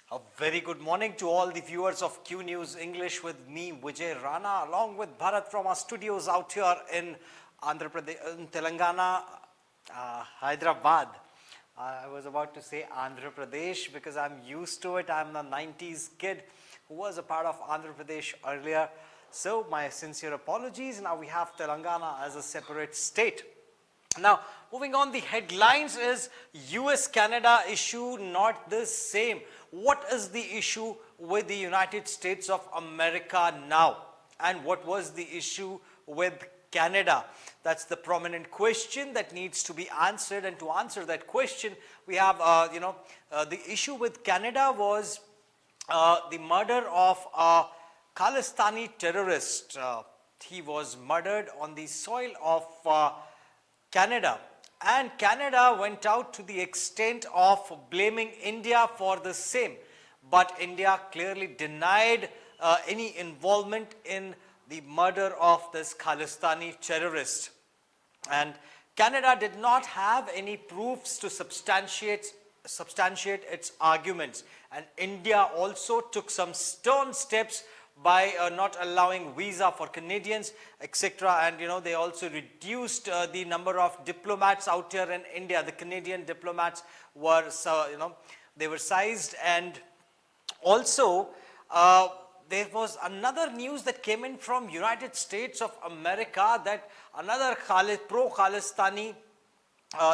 A very good morning to all the viewers of Q News English with me, Vijay Rana, along with Bharat from our studios out here in Andhra Pradesh, in Telangana, Hyderabad. I was about to say Andhra Pradesh because I'm used to it. I'm a 90s kid who was a part of Andhra Pradesh earlier. So my sincere apologies. Now we have Telangana as a separate state. Now, moving on, the headlines is US-Canada issue not the same. What is the issue with the United States of America now? And what was the issue with Canada? That's the prominent question that needs to be answered. And to answer that question, we have, the issue with Canada was the murder of a Khalistani terrorist. He was murdered on the soil of Canada, and Canada went out to the extent of blaming India for the same, but India clearly denied any involvement in the murder of this Khalistani terrorist, and Canada did not have any proofs to substantiate its arguments, and India also took some stern steps by not allowing visa for Canadians, etc. And they also reduced the number of diplomats out here in India. The Canadian diplomats were, they were sized, and also there was another news that came in from United States of America that another pro-Khalistani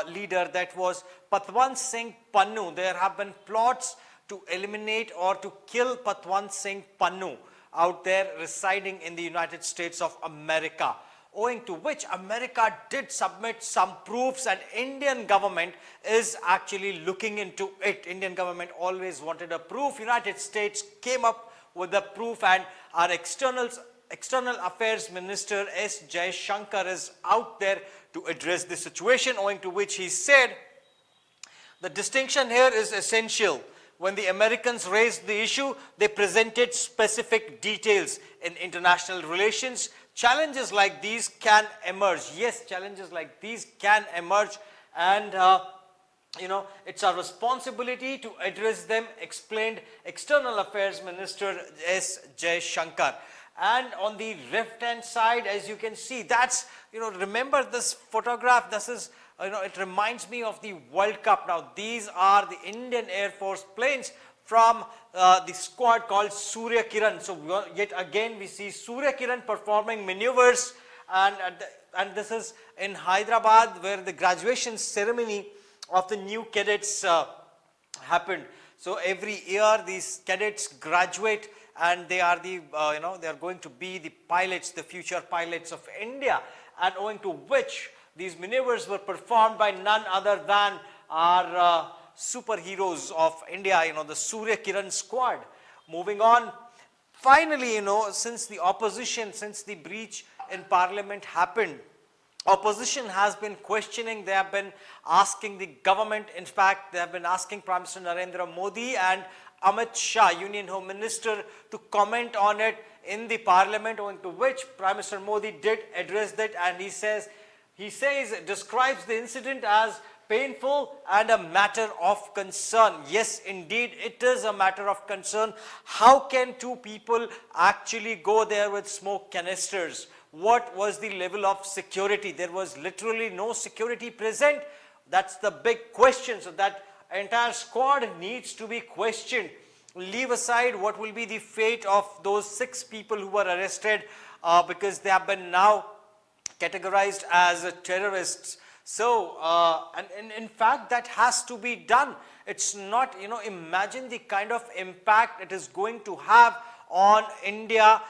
leader, that was Patwant Singh Pannu. There have been plots to eliminate or to kill Patwant Singh Pannu out there residing in the United States of America, owing to which America did submit some proofs, and Indian government is actually looking into it. Indian government always wanted a proof. United States came up with the proof, and our external affairs minister S. Jaishankar is out there to address the situation, owing to which he said the distinction here is essential. When the Americans raised the issue, they presented specific details. In international relations, challenges like these can emerge. Yes, challenges like these can emerge, and it's our responsibility to address them, explained External Affairs Minister S. Jaishankar. And on the left-hand side, as you can see, that's, remember this photograph, this is, it reminds me of the World Cup. Now, these are the Indian Air Force planes from the squad called Surya Kiran. So, yet again, we see Surya Kiran performing maneuvers, and this is in Hyderabad, where the graduation ceremony of the new cadets happened. So, every year, these cadets graduate, and they are the, they are going to be the pilots, the future pilots of India, and owing to which these maneuvers were performed by none other than our superheroes of India, the Surya Kiran squad. Moving on, finally, since the breach in Parliament happened, opposition has been questioning, they have been asking the government, in fact, they have been asking Prime Minister Narendra Modi and Amit Shah, Union Home Minister, to comment on it in the Parliament, owing to which Prime Minister Modi did address that, and he describes the incident as painful and a matter of concern. Yes, indeed, it is a matter of concern. How can two people actually go there with smoke canisters? What was the level of security? There was literally no security present. That's the big question. So that entire squad needs to be questioned. Leave aside what will be the fate of those 6 people who were arrested because they have been now categorized as terrorists. So, and in fact, that has to be done. It's not, imagine the kind of impact it is going to have on India,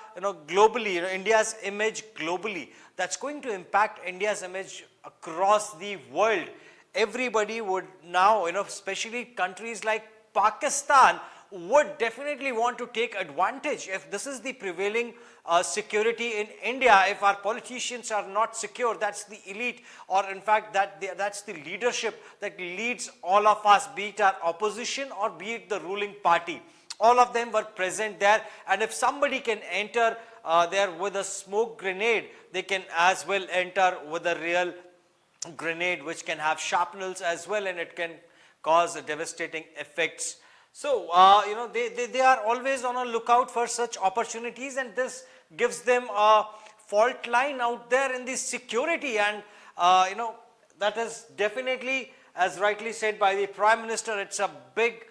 globally, India's image globally. That's going to impact India's image across the world. Everybody would now, especially countries like Pakistan, would definitely want to take advantage if this is the prevailing security in India. If our politicians are not secure, that's the elite, or in fact that's the leadership that leads all of us, be it our opposition or be it the ruling party. All of them were present there, and if somebody can enter there with a smoke grenade, they can as well enter with a real grenade which can have shrapnels as well, and it can cause devastating effects. So, they are always on a lookout for such opportunities, and this gives them a fault line out there in the security. And, that is definitely, as rightly said by the Prime Minister, it's a big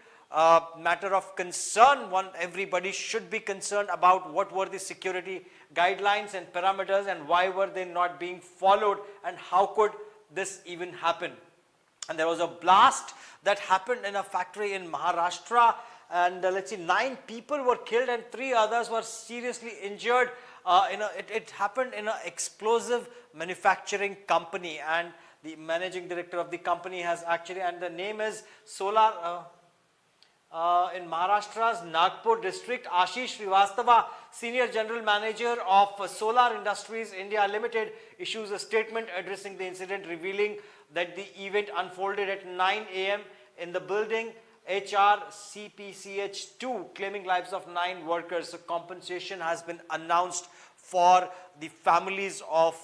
matter of concern. Everybody should be concerned about what were the security guidelines and parameters and why were they not being followed, and how could this even happen. And there was a blast that happened in a factory in Maharashtra, and let's see, 9 people were killed and 3 others were seriously injured. It happened in an explosive manufacturing company, and the managing director of the company has actually, and the name is Solar, in Maharashtra's Nagpur district, Ashish Srivastava, Senior General Manager of Solar Industries India Limited, issues a statement addressing the incident, revealing that the event unfolded at 9 a.m. in the building HRCPCH2, claiming lives of 9 workers. So compensation has been announced for the families of,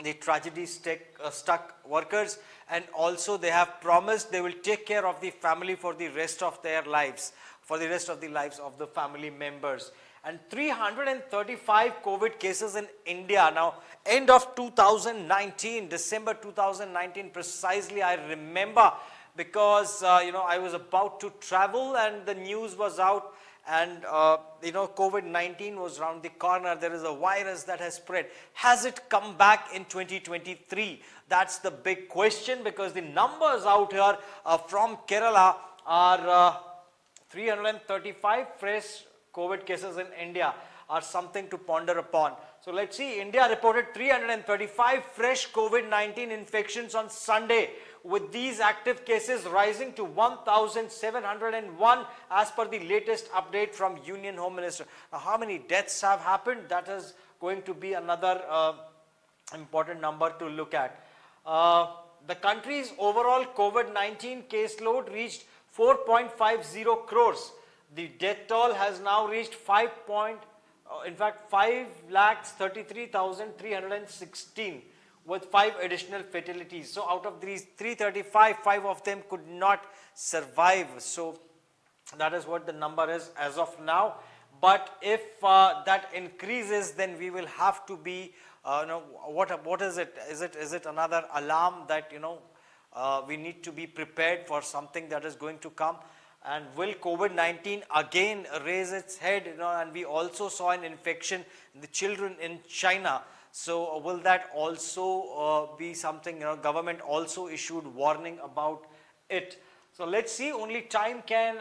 the tragedy stuck workers, and also they have promised they will take care of the family for the rest of their lives, for the rest of the lives of the family members. And 335 COVID cases in India. Now, end of 2019, December 2019 precisely, I remember, because I was about to travel and the news was out, and COVID-19 was around the corner. There is a virus that has spread. Has it come back in 2023? That's the big question, because the numbers out here from Kerala are 335 fresh COVID cases in India, are something to ponder upon. So let's see, India reported 335 fresh COVID-19 infections on Sunday, with these active cases rising to 1,701 as per the latest update from Union Home Minister. Now, how many deaths have happened? That is going to be another important number to look at. The country's overall COVID-19 caseload reached 4.50 crores. The death toll has now reached 5,33,316, with 5 additional fatalities. So out of these 335, 5 of them could not survive. So that is what the number is as of now. But if that increases, then we will have to be, what is it? Is it another alarm that, we need to be prepared for something that is going to come? And will COVID-19 again raise its head? And we also saw an infection in the children in China. So will that also be something, government also issued warning about it. So let's see, only time can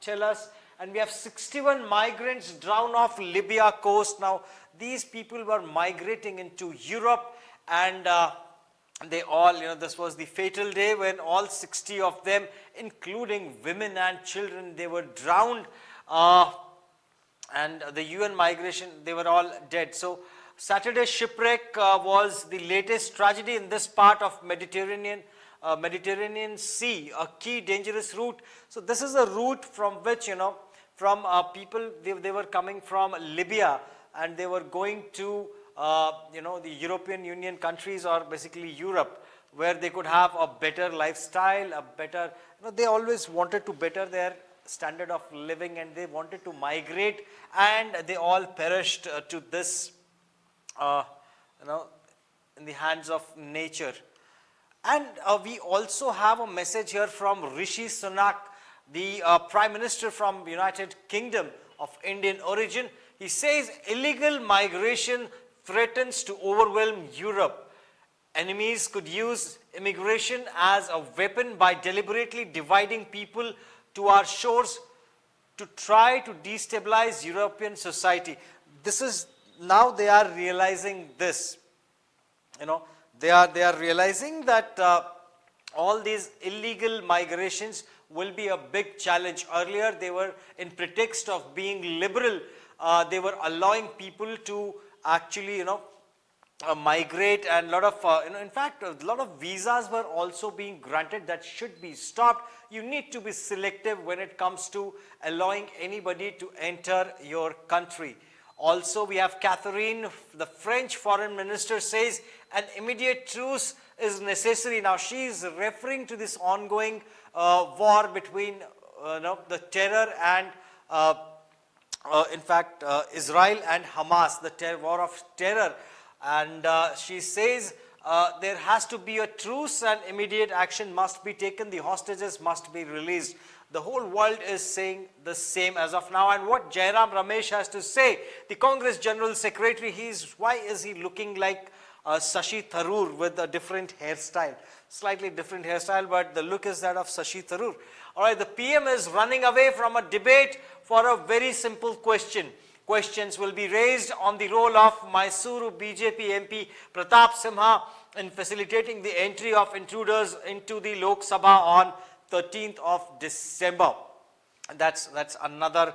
tell us. And we have 61 migrants drowned off Libya coast. Now, these people were migrating into Europe, and they all, this was the fatal day when all 60 of them, including women and children, they were drowned. And the UN migration, they were all dead. So Saturday's shipwreck was the latest tragedy in this part of Mediterranean Sea, a key dangerous route. So this is a route from which, from people, they were coming from Libya, and they were going to the European Union countries, or basically Europe, where they could have a better lifestyle, a better, they always wanted to better their standard of living, and they wanted to migrate, and they all perished to this, in the hands of nature. And we also have a message here from Rishi Sunak, the Prime Minister from United Kingdom of Indian origin. He says illegal migration threatens to overwhelm Europe. Enemies could use immigration as a weapon by deliberately dividing people to our shores to try to destabilize European society. This is, now they are realizing this. They are realizing that all these illegal migrations will be a big challenge. Earlier, they were, in pretext of being liberal, they were allowing people to actually, migrate, and a lot of, in fact, a lot of visas were also being granted. That should be stopped. You need to be selective when it comes to allowing anybody to enter your country. Also, we have Catherine, the French foreign minister, says an immediate truce is necessary. Now, she is referring to this ongoing war between the terror and in fact Israel and Hamas, the war of terror, and she says there has to be a truce and immediate action must be taken, the hostages must be released. The whole world is saying the same as of now. And what Jairam Ramesh has to say, the Congress General Secretary, why is he looking like Shashi Tharoor with a different hairstyle? Slightly different hairstyle, but the look is that of Shashi Tharoor. All right, the PM is running away from a debate for a very simple question. Questions will be raised on the role of Mysore BJP MP Pratap Simha in facilitating the entry of intruders into the Lok Sabha on 13th of December. And that's another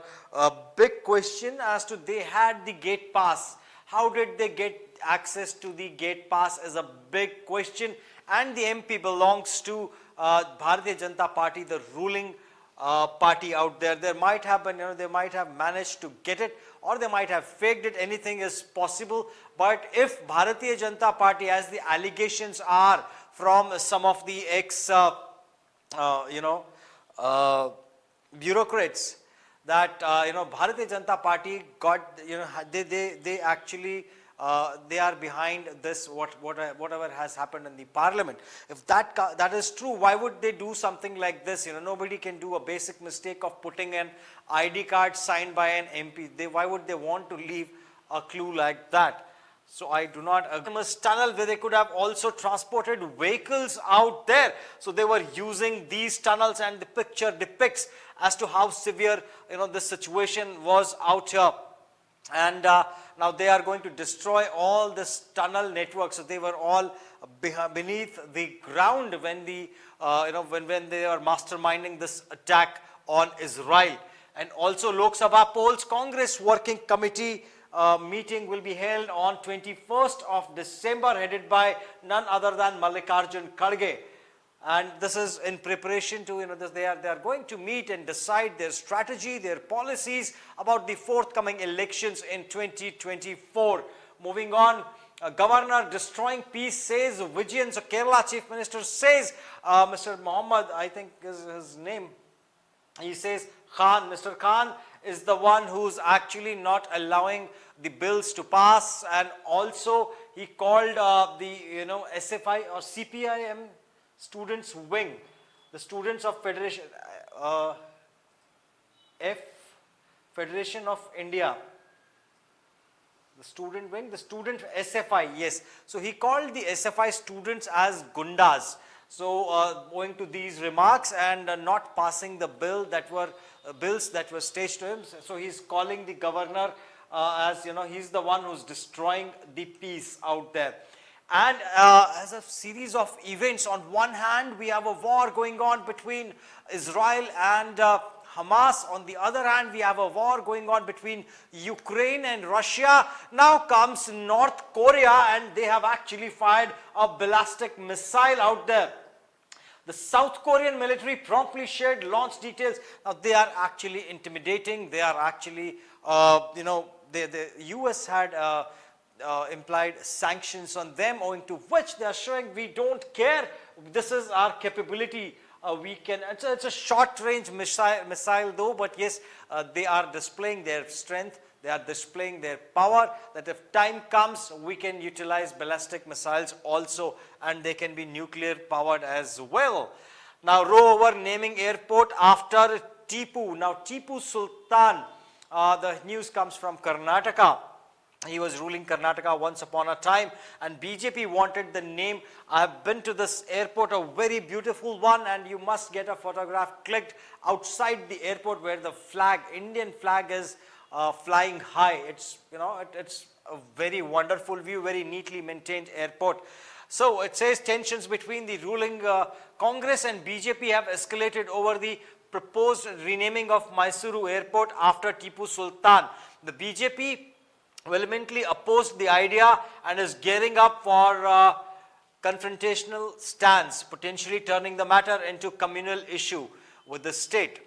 big question as to they had the gate pass. How did they get access to the gate pass is a big question, and the MP belongs to Bharatiya Janata Party, the ruling party out there. There might have been, they might have managed to get it, or they might have faked it. Anything is possible. But if Bharatiya Janata Party, as the allegations are from some of the ex bureaucrats, that Bharatiya Janata Party got, they actually they are behind this whatever has happened in the parliament. If that is true, why would they do something like this? Nobody can do a basic mistake of putting an ID card signed by an MP. Why would they want to leave a clue like that? So I do not agree. Tunnel where they could have also transported vehicles out there. So they were using these tunnels, and the picture depicts as to how severe the situation was out here. And now they are going to destroy all this tunnel network. So they were all beneath the ground when the when they are masterminding this attack on Israel. And also Lok Sabha polls, Congress Working Committee meeting will be held on 21st of December, headed by none other than Mallikarjun Kharge. And this is in preparation to, they are going to meet and decide their strategy, their policies about the forthcoming elections in 2024. Moving on, Governor destroying peace, says Vijayan. So Kerala Chief Minister says, Mr. Muhammad, I think is his name, he says Khan, Mr. Khan is the one who's actually not allowing the bills to pass. And also he called the SFI or CPIM students wing, the students of Federation Federation of India, the student wing, the student SFI, yes. So he called the SFI students as gundas. So owing to these remarks and not passing the bills that were staged to him, so he's calling the governor as he's the one who's destroying the peace out there. And as a series of events, on one hand we have a war going on between Israel and Hamas. On the other hand, we have a war going on between Ukraine and Russia. Now comes North Korea, and they have actually fired a ballistic missile out there. The South Korean military promptly shared launch details. Now they are actually intimidating. They are actually, the US had implied sanctions on them, owing to which they are showing we don't care. This is our capability. We can. It's a short-range missile, though. But yes, they are displaying their strength. They are displaying their power. That if time comes, we can utilize ballistic missiles also, and they can be nuclear powered as well. Now, row over naming airport after Tipu. Now, Tipu Sultan. The news comes from Karnataka. He was ruling Karnataka once upon a time, and BJP wanted the name. I have been to this airport, a very beautiful one, and you must get a photograph clicked outside the airport where the flag, Indian flag, is flying high. It's it's a very wonderful view, very neatly maintained airport. So it says tensions between the ruling Congress and BJP have escalated over the proposed renaming of Mysore airport after Tipu Sultan. The BJP vehemently opposed the idea and is gearing up for confrontational stance, potentially turning the matter into communal issue with the state.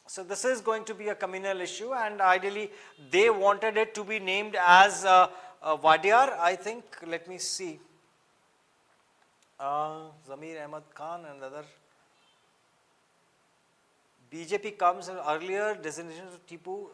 So this is going to be a communal issue, and ideally they wanted it to be named as Wadiar, I think. Let me see. Zamir Ahmad Khan and other BJP comes in earlier designation of Tipu.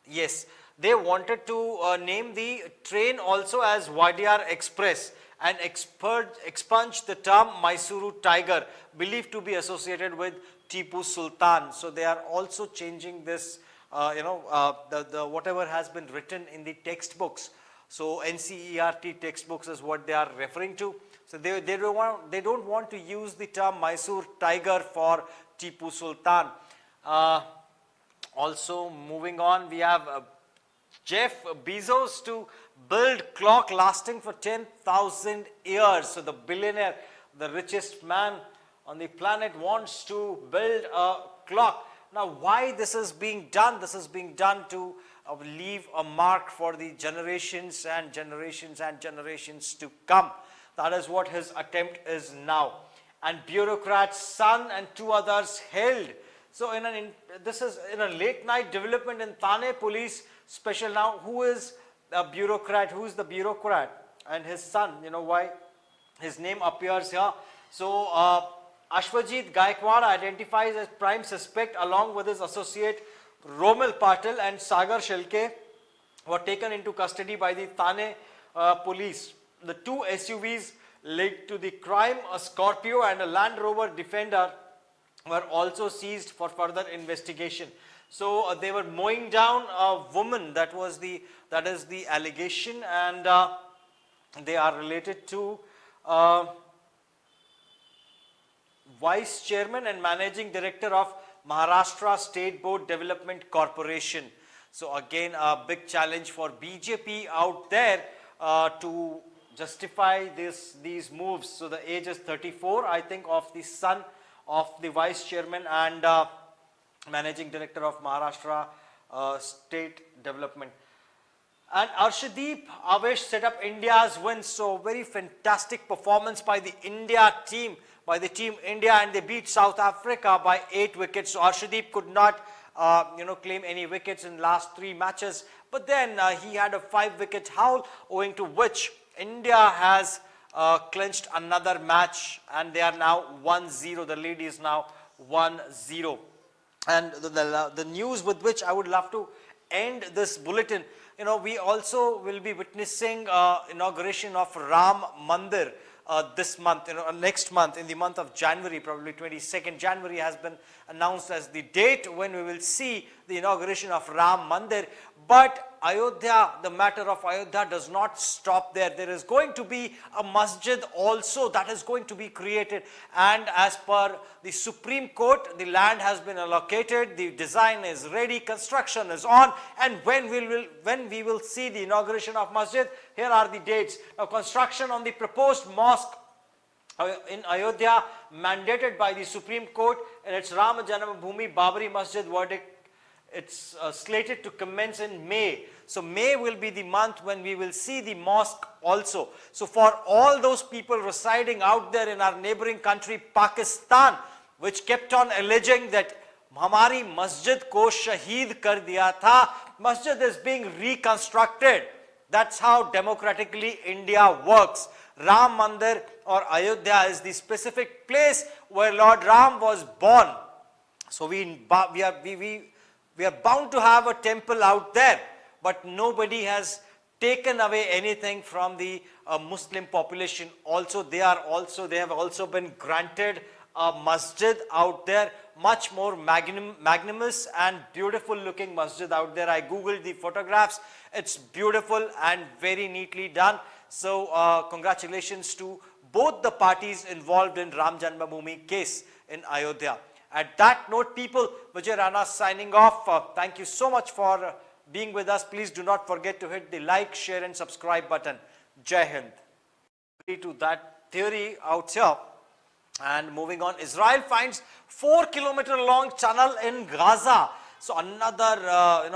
Yes, they wanted to name the train also as Wadiyar Express and expunge the term Mysuru Tiger, believed to be associated with Tipu Sultan. So they are also changing this, the whatever has been written in the textbooks. So NCERT textbooks is what they are referring to. So they don't want to use the term Mysore Tiger for Tipu Sultan. Also moving on, we have Jeff Bezos to build clock lasting for 10,000 years. So the billionaire, the richest man on the planet, wants to build a clock. Now why this is being done? This is being done to leave a mark for the generations and generations and generations to come. That is what his attempt is now. And bureaucrats, son and two others held. So this is in a late night development in Thane police special. Now who is a bureaucrat? Who is the bureaucrat? And his son, you know why his name appears here. So Ashwajit Gaikwad identifies as prime suspect along with his associate Romil Patil and Sagar Shelke were taken into custody by the Thane police. The two SUVs linked to the crime, a Scorpio and a Land Rover Defender, were also seized for further investigation. So they were mowing down a woman. That is the allegation, and they are related to Vice Chairman and Managing Director of Maharashtra State Board Development Corporation. So again, a big challenge for BJP out there to justify these moves. So the age is 34, I think, of the son of the Vice Chairman and Managing Director of Maharashtra State Development. And Arshdeep Avesh set up India's win. So very fantastic performance by the India team, by the team India, and they beat South Africa by 8 wickets. So Arshdeep could not claim any wickets in last 3 matches. But then he had a 5-wicket haul, owing to which India has clinched another match, and they are now 1-0. The lead is now 1-0. And the news with which I would love to end this bulletin, we also will be witnessing inauguration of Ram Mandir this month, next month, in the month of January, probably 22nd January has been announced as the date when we will see the inauguration of Ram Mandir. But Ayodhya, the matter of Ayodhya does not stop there. There is going to be a masjid also that is going to be created, and as per the Supreme Court, the land has been allocated, the design is ready, construction is on, and when we will see the inauguration of masjid, here are the dates. Now, construction on the proposed mosque in Ayodhya, mandated by the Supreme Court in its Ram Janmabhoomi Babri Masjid verdict, it's slated to commence in May. So May will be the month when we will see the mosque also. So for all those people residing out there in our neighboring country Pakistan, which kept on alleging that hamari masjid ko shaheed kar diya tha, masjid is being reconstructed. That's how democratically India works. Ram Mandir or Ayodhya is the specific place where Lord Ram was born. So we are bound to have a temple out there, but nobody has taken away anything from the Muslim population. Also, they have also been granted a masjid out there, much more magnanimous and beautiful looking masjid out there. I googled the photographs. It's beautiful and very neatly done. So congratulations to both the parties involved in Ram Janmabhoomi case in Ayodhya. At that note, people, Vijay Rana signing off. Thank you so much for being with us. Please do not forget to hit the like, share and subscribe button. Jai Hind. To that theory out here. And moving on, Israel finds 4-kilometer long tunnel in Gaza. So another,